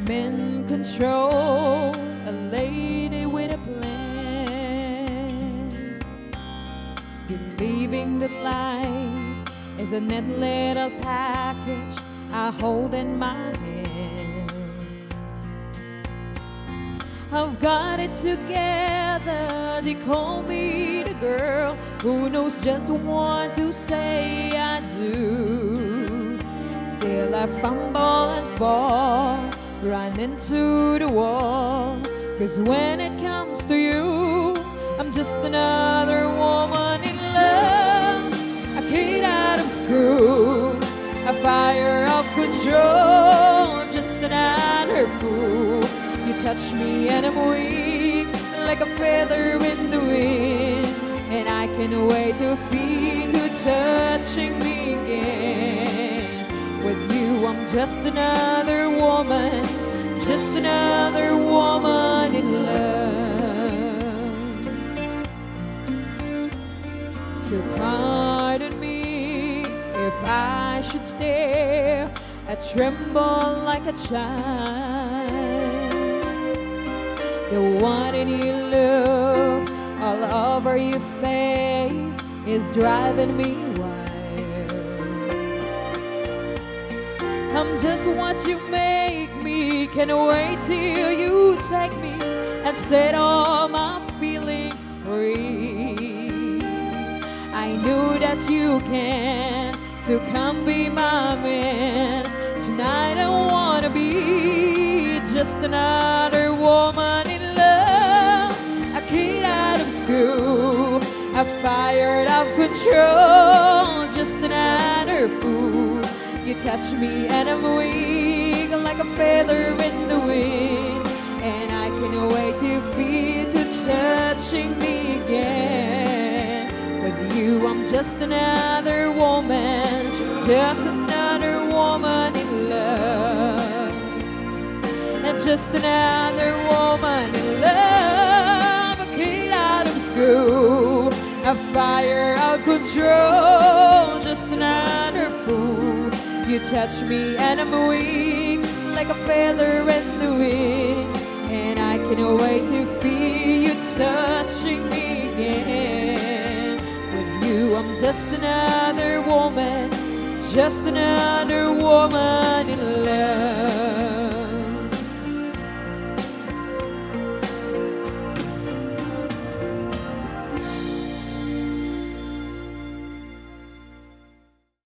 I'm in control, a lady with a plan. Believing that life is a neat little package I hold in my hand. I've got it together, they call me the girl who knows just what to say I do. Still I fumble and fall, run into the wall. 'Cause when it comes to you, I'm just another woman in love, a kid out of school, a fire of control, just another fool. You touch me and I'm weak, like a feather in the wind, and I can't wait to feel you touching me again. With you I'm just another woman, just another woman in love. So pardon me if I should stare, I tremble like a child. The one in your look all over your face is driving me wild. I'm just what you make me, can't wait till you take me and set all my feelings free. I knew that you can, so come be my man. Tonight I wanna be just another woman in love, a kid out of school, a fire out of control, just another fool. You touch me and I'm weak, like a feather in the wind, and I can't wait to feel you touching me again. With you I'm just another woman, just another woman in love, and just another woman in love, a kid out of school, a fire out of control, just another fool. You touch me and I'm weak, like a feather in the wind, and I can't wait to feel you touching me again. With you I'm just another woman, just another woman in love.